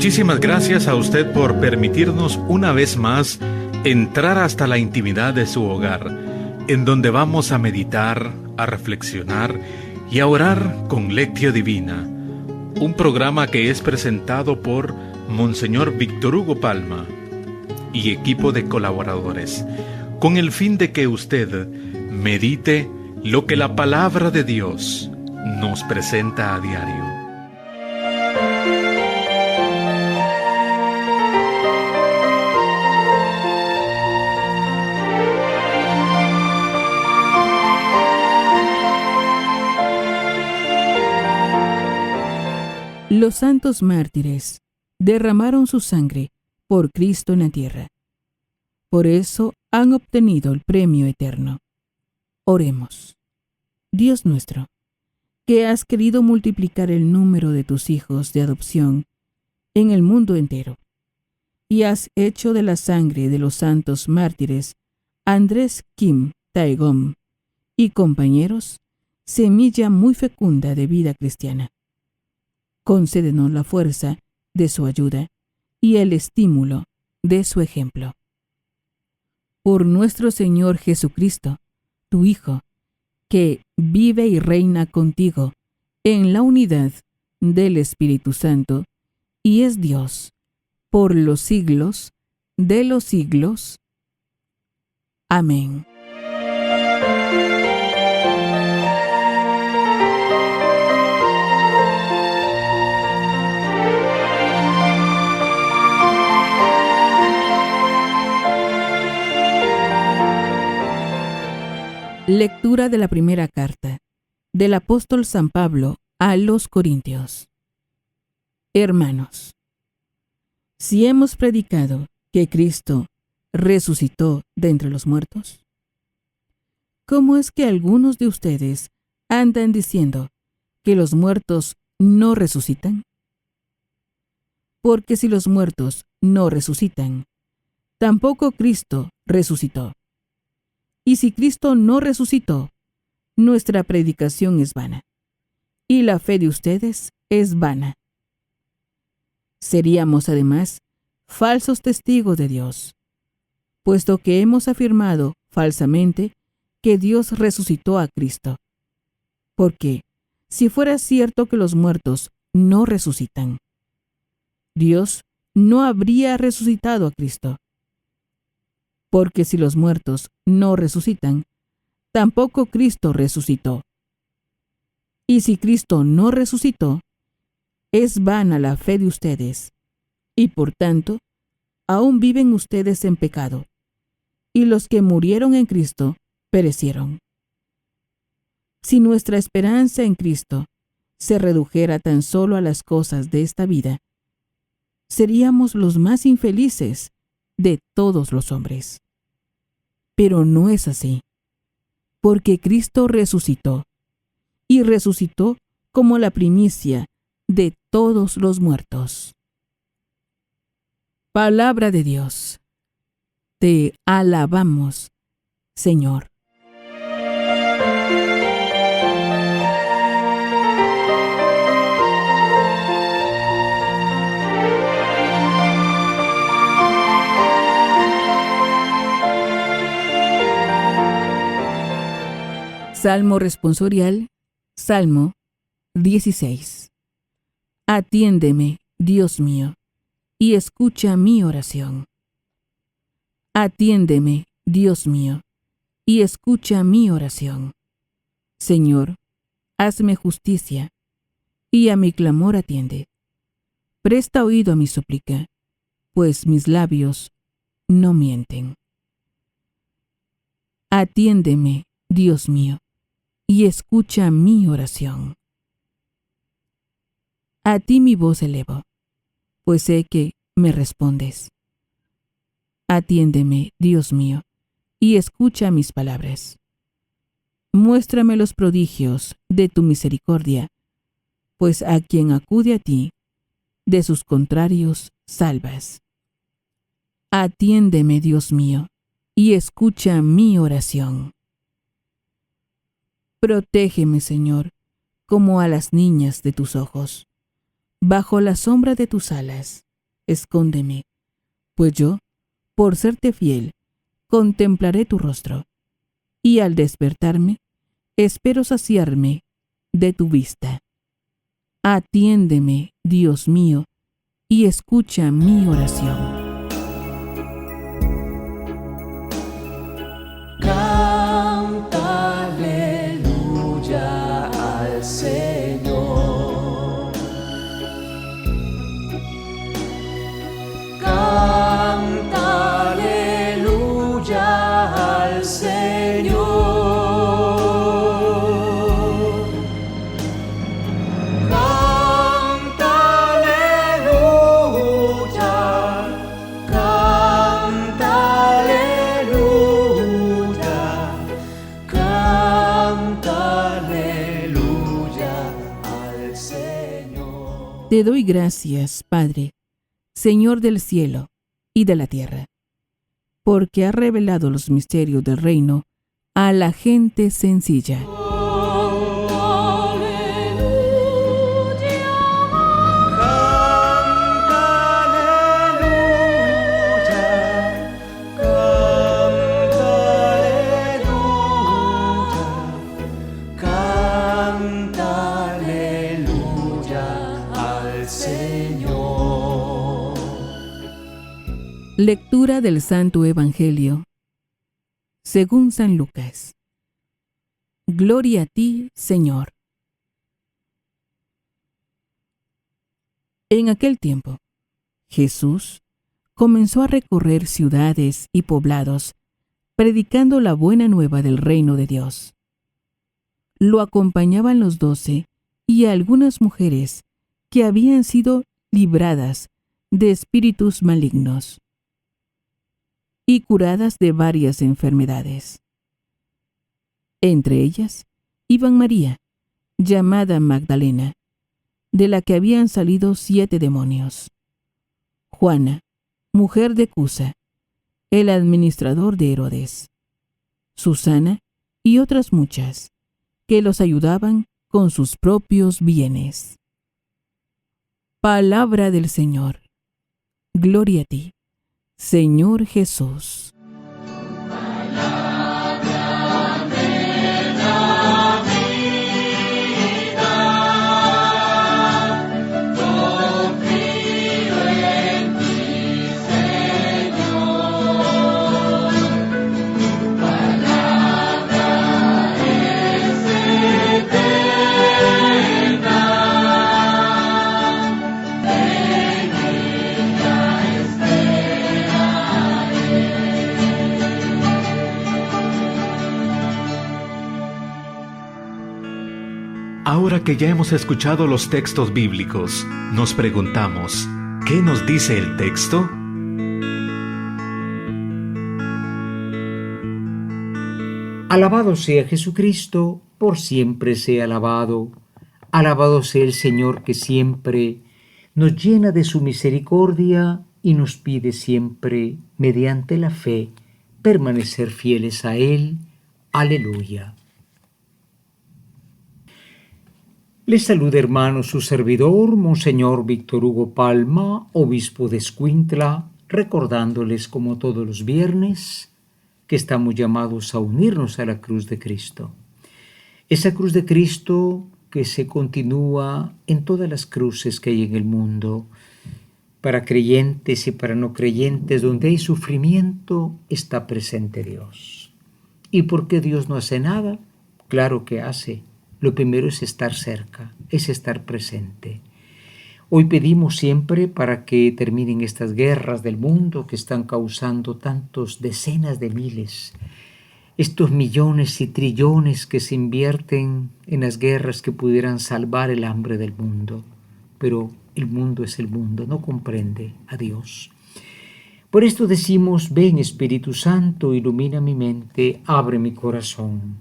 Muchísimas gracias a usted por permitirnos una vez más entrar hasta la intimidad de su hogar, en donde vamos a meditar, a reflexionar y a orar con Lectio Divina, un programa que es presentado por Monseñor Víctor Hugo Palma y equipo de colaboradores, con el fin de que usted medite lo que la palabra de Dios nos presenta a diario. Los santos mártires derramaron su sangre por Cristo en la tierra. Por eso han obtenido el premio eterno. Oremos. Dios nuestro, que has querido multiplicar el número de tus hijos de adopción en el mundo entero, y has hecho de la sangre de los santos mártires Andrés Kim Taegong y compañeros semilla muy fecunda de vida cristiana. Concédenos la fuerza de su ayuda y el estímulo de su ejemplo. Por nuestro Señor Jesucristo, tu Hijo, que vive y reina contigo en la unidad del Espíritu Santo, y es Dios por los siglos de los siglos. Amén. Lectura de la primera carta del apóstol San Pablo a los Corintios. Hermanos, si hemos predicado que Cristo resucitó de entre los muertos, ¿cómo es que algunos de ustedes andan diciendo que los muertos no resucitan? Porque si los muertos no resucitan, tampoco Cristo resucitó. Y si Cristo no resucitó, nuestra predicación es vana, y la fe de ustedes es vana. Seríamos además falsos testigos de Dios, puesto que hemos afirmado falsamente que Dios resucitó a Cristo. Porque si fuera cierto que los muertos no resucitan, Dios no habría resucitado a Cristo. Porque si los muertos no resucitan, tampoco Cristo resucitó. Y si Cristo no resucitó, es vana la fe de ustedes, y por tanto, aún viven ustedes en pecado, y los que murieron en Cristo perecieron. Si nuestra esperanza en Cristo se redujera tan solo a las cosas de esta vida, seríamos los más infelices de todos los hombres. Pero no es así, porque Cristo resucitó, y resucitó como la primicia de todos los muertos. Palabra de Dios. Te alabamos, Señor. Salmo responsorial, Salmo 16. Atiéndeme, Dios mío, y escucha mi oración. Atiéndeme, Dios mío, y escucha mi oración. Señor, hazme justicia, y a mi clamor atiende. Presta oído a mi súplica, pues mis labios no mienten. Atiéndeme, Dios mío, y escucha mi oración. A ti mi voz elevo, pues sé que me respondes. Atiéndeme, Dios mío, y escucha mis palabras. Muéstrame los prodigios de tu misericordia, pues a quien acude a ti, de sus contrarios salvas. Atiéndeme, Dios mío, y escucha mi oración. Protégeme, Señor, como a las niñas de tus ojos. Bajo la sombra de tus alas, escóndeme, pues yo, por serte fiel, contemplaré tu rostro, y al despertarme, espero saciarme de tu vista. Atiéndeme, Dios mío, y escucha mi oración. Canta aleluya al Señor. Canta aleluya al Señor. Canta aleluya. Canta aleluya. Canta aleluya al Señor. Te doy gracias, Padre, Señor del cielo y de la tierra, porque has revelado los misterios del reino a la gente sencilla. Canta aleluya al Señor. Lectura del Santo Evangelio según San Lucas. Gloria a ti, Señor. En aquel tiempo, Jesús comenzó a recorrer ciudades y poblados, predicando la buena nueva del reino de Dios. Lo acompañaban los 12 y algunas mujeres que habían sido libradas de espíritus malignos y curadas de varias enfermedades. Entre ellas iban María, llamada Magdalena, de la que habían salido 7 demonios; Juana, mujer de Cusa, el administrador de Herodes; Susana y otras muchas, que los ayudaban con sus propios bienes. Palabra del Señor. Gloria a ti, Señor Jesús. Ahora que ya hemos escuchado los textos bíblicos, nos preguntamos, ¿qué nos dice el texto? Alabado sea Jesucristo, por siempre sea alabado. Alabado sea el Señor que siempre nos llena de su misericordia y nos pide siempre, mediante la fe, permanecer fieles a Él. Aleluya. Les saluda, hermano, su servidor, Monseñor Víctor Hugo Palma, obispo de Escuintla, recordándoles como todos los viernes que estamos llamados a unirnos a la cruz de Cristo. Esa cruz de Cristo que se continúa en todas las cruces que hay en el mundo, para creyentes y para no creyentes, donde hay sufrimiento, está presente Dios. ¿Y por qué Dios no hace nada? Claro que hace. Lo primero es estar cerca, es estar presente. Hoy pedimos siempre para que terminen estas guerras del mundo que están causando tantos decenas de miles, estos millones y trillones que se invierten en las guerras que pudieran salvar el hambre del mundo. Pero el mundo es el mundo, no comprende a Dios. Por esto decimos: ven Espíritu Santo, ilumina mi mente, abre mi corazón,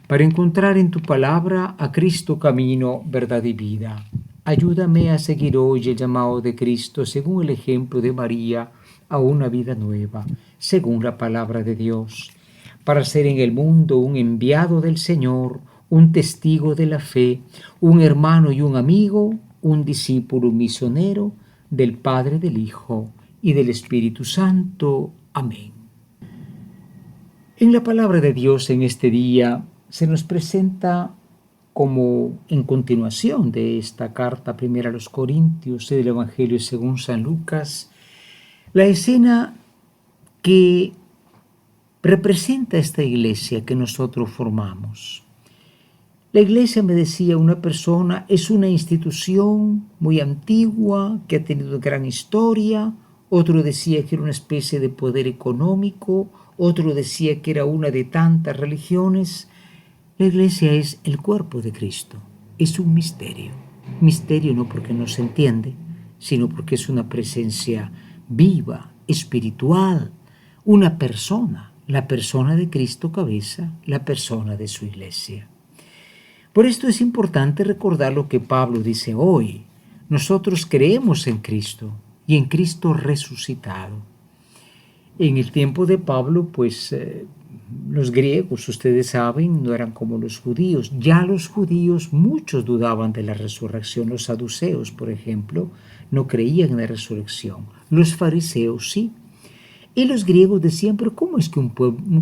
para encontrar en tu palabra a Cristo, camino, verdad y vida. Ayúdame a seguir hoy el llamado de Cristo, según el ejemplo de María, a una vida nueva, según la palabra de Dios, para ser en el mundo un enviado del Señor, un testigo de la fe, un hermano y un amigo, un discípulo misionero del Padre, del Hijo y del Espíritu Santo. Amén. En la palabra de Dios en este día se nos presenta como en continuación de esta carta primera a los Corintios y del Evangelio según San Lucas, la escena que representa esta iglesia que nosotros formamos. La iglesia, me decía una persona, es una institución muy antigua que ha tenido gran historia. Otro decía que era una especie de poder económico. Otro decía que era una de tantas religiones. La iglesia es el cuerpo de Cristo. Es un misterio. Misterio no porque no se entiende, sino porque es una presencia viva, espiritual, una persona, la persona de Cristo cabeza, la persona de su iglesia. Por esto es importante recordar lo que Pablo dice hoy. Nosotros creemos en Cristo y en Cristo resucitado. En el tiempo de Pablo, los griegos, ustedes saben, no eran como los judíos. Ya los judíos, muchos dudaban de la resurrección. Los saduceos, por ejemplo, no creían en la resurrección. Los fariseos sí. Y los griegos decían, pero ¿cómo es que un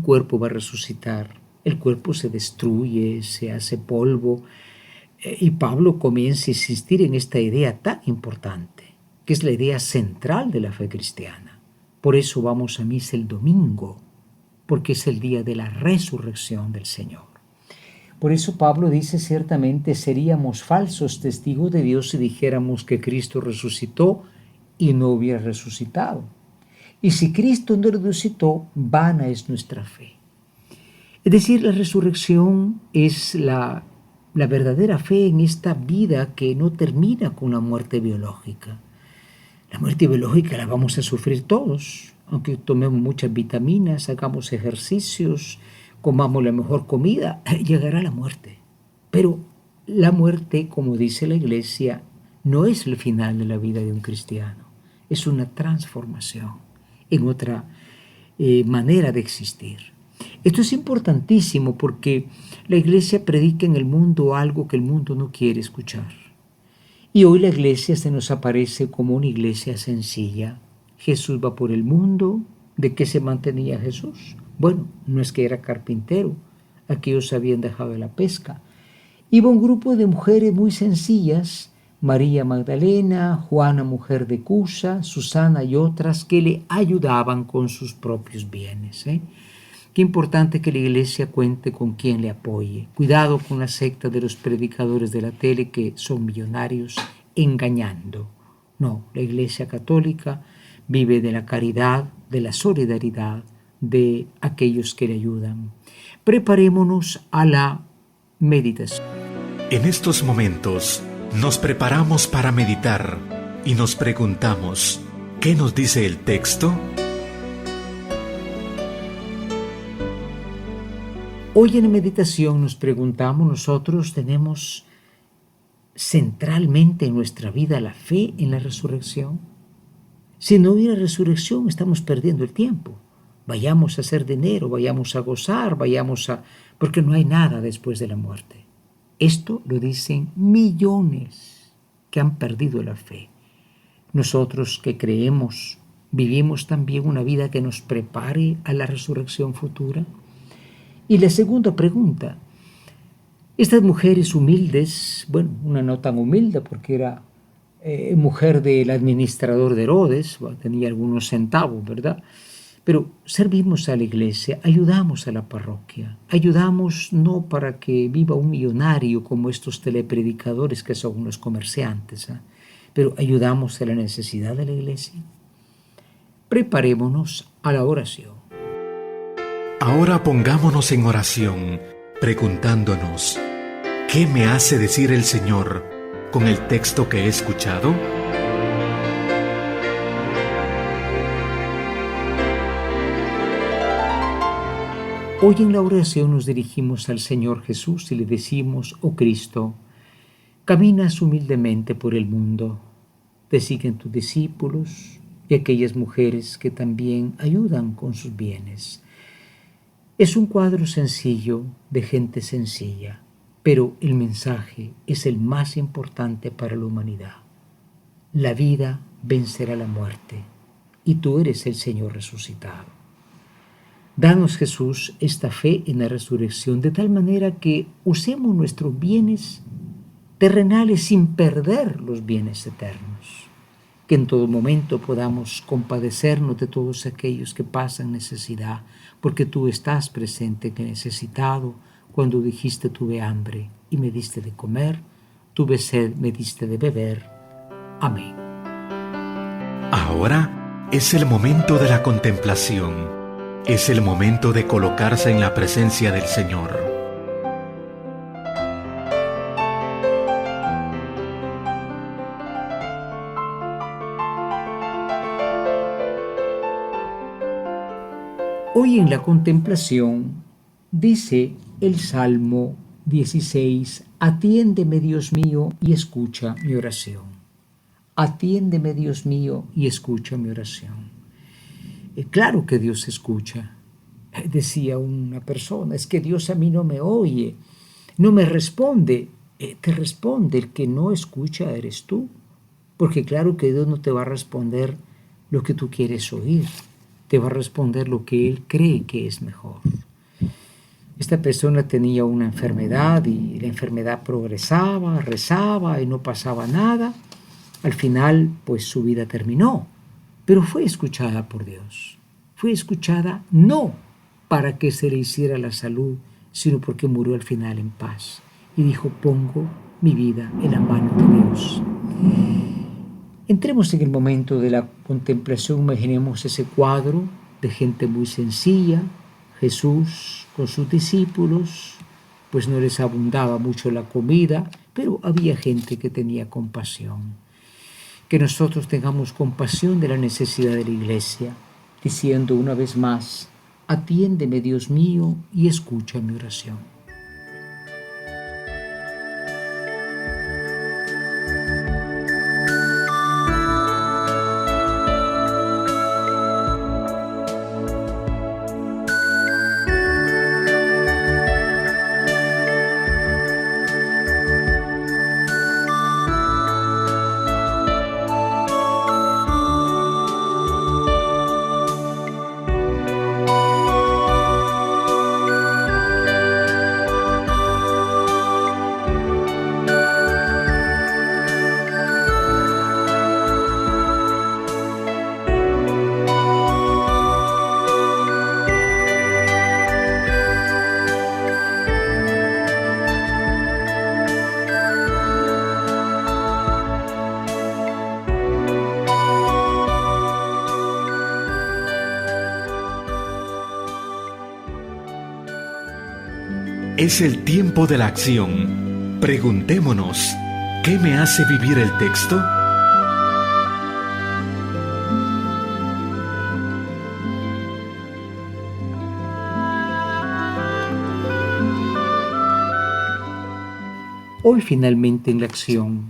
cuerpo va a resucitar? El cuerpo se destruye, se hace polvo. Y Pablo comienza a insistir en esta idea tan importante, que es la idea central de la fe cristiana. Por eso vamos a misa el domingo, porque es el día de la resurrección del Señor. Por eso Pablo dice, ciertamente seríamos falsos testigos de Dios si dijéramos que Cristo resucitó y no hubiera resucitado. Y si Cristo no resucitó, vana es nuestra fe. Es decir, la resurrección es la verdadera fe en esta vida que no termina con la muerte biológica. La muerte biológica la vamos a sufrir todos, aunque tomemos muchas vitaminas, hagamos ejercicios, comamos la mejor comida, llegará la muerte. Pero la muerte, como dice la Iglesia, no es el final de la vida de un cristiano, es una transformación en otra manera de existir. Esto es importantísimo porque la Iglesia predica en el mundo algo que el mundo no quiere escuchar. Y hoy la Iglesia se nos aparece como una iglesia sencilla. Jesús va por el mundo. ¿De qué se mantenía Jesús? Bueno, no es que era carpintero. Aquellos habían dejado la pesca. Iba un grupo de mujeres muy sencillas, María Magdalena, Juana, mujer de Cusa, Susana y otras que le ayudaban con sus propios bienes. Qué importante que la iglesia cuente con quien le apoye. Cuidado con la secta de los predicadores de la tele que son millonarios engañando. No, la iglesia católica vive de la caridad, de la solidaridad de aquellos que le ayudan. Preparémonos a la meditación. En estos momentos nos preparamos para meditar y nos preguntamos, ¿qué nos dice el texto? Hoy en la meditación nos preguntamos, nosotros tenemos centralmente en nuestra vida la fe en la resurrección. Si no hubiera resurrección, estamos perdiendo el tiempo. Vayamos a hacer dinero, vayamos a gozar, porque no hay nada después de la muerte. Esto lo dicen millones que han perdido la fe. Nosotros que creemos, vivimos también una vida que nos prepare a la resurrección futura. Y la segunda pregunta, estas mujeres humildes, una no tan humilde porque era mujer del administrador de Herodes, tenía algunos centavos, ¿verdad? Pero servimos a la iglesia, ayudamos a la parroquia, ayudamos no para que viva un millonario como estos telepredicadores que son unos comerciantes, pero ayudamos a la necesidad de la iglesia. Preparémonos a la oración. Ahora pongámonos en oración, preguntándonos, ¿qué me hace decir el Señor con el texto que he escuchado? Hoy en la oración nos dirigimos al Señor Jesús y le decimos, oh Cristo, caminas humildemente por el mundo, te siguen tus discípulos y aquellas mujeres que también ayudan con sus bienes. Es un cuadro sencillo de gente sencilla, pero el mensaje es el más importante para la humanidad. La vida vencerá la muerte, y tú eres el Señor resucitado. Danos, Jesús, esta fe en la resurrección, de tal manera que usemos nuestros bienes terrenales sin perder los bienes eternos. Que en todo momento podamos compadecernos de todos aquellos que pasan necesidad, porque tú estás presente, que necesitado. Cuando dijiste tuve hambre y me diste de comer, tuve sed, me diste de beber. Amén. Ahora es el momento de la contemplación. Es el momento de colocarse en la presencia del Señor. Hoy en la contemplación dice el Salmo 16, atiéndeme, Dios mío, y escucha mi oración. Atiéndeme, Dios mío, y escucha mi oración. Claro que Dios escucha. Decía una persona, es que Dios a mí no me oye, no me responde. Te responde, el que no escucha eres tú. Porque claro que Dios no te va a responder lo que tú quieres oír, te va a responder lo que Él cree que es mejor. Esta persona tenía una enfermedad y la enfermedad progresaba, rezaba y no pasaba nada. Al final, pues su vida terminó, pero fue escuchada por Dios. Fue escuchada no para que se le hiciera la salud, sino porque murió al final en paz. Y dijo, pongo mi vida en la mano de Dios. Entremos en el momento de la contemplación, imaginemos ese cuadro de gente muy sencilla, Jesús con sus discípulos, pues no les abundaba mucho la comida, pero había gente que tenía compasión. Que nosotros tengamos compasión de la necesidad de la iglesia, diciendo una vez más, atiéndeme, Dios mío, y escucha mi oración. Es el tiempo de la acción. Preguntémonos, ¿qué me hace vivir el texto? Hoy finalmente en la acción,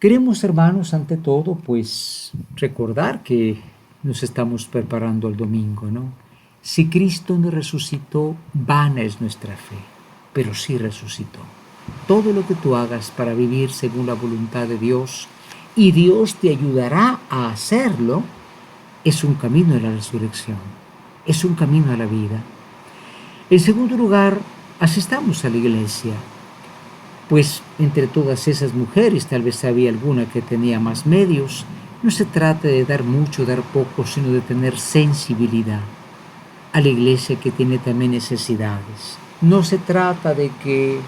queremos, hermanos, ante todo, pues recordar que nos estamos preparando al domingo, ¿no? Si Cristo no resucitó, vana es nuestra fe, pero sí resucitó. Todo lo que tú hagas para vivir según la voluntad de Dios, y Dios te ayudará a hacerlo, es un camino a la resurrección, es un camino a la vida. En segundo lugar, asistamos a la iglesia, pues entre todas esas mujeres tal vez había alguna que tenía más medios. No se trata de dar mucho, dar poco, sino de tener sensibilidad a la iglesia que tiene también necesidades. No se trata de que,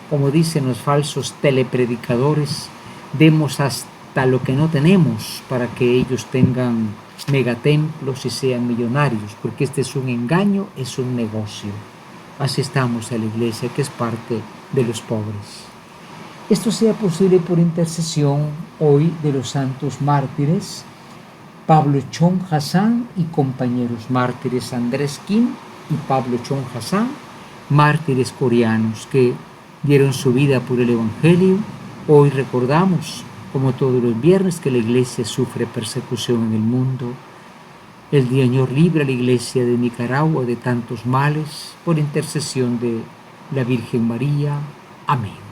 como dicen los falsos telepredicadores, demos hasta lo que no tenemos para que ellos tengan megatemplos y sean millonarios, porque este es un engaño, es un negocio. Asistamos a la iglesia que es parte de los pobres. Esto sea posible por intercesión hoy de los santos mártires, Pablo Chon Hassan y compañeros mártires Andrés Kim y Pablo Chon Hassan, mártires coreanos que dieron su vida por el Evangelio. Hoy recordamos, como todos los viernes, que la iglesia sufre persecución en el mundo. El Señor libre a la iglesia de Nicaragua de tantos males, por intercesión de la Virgen María. Amén.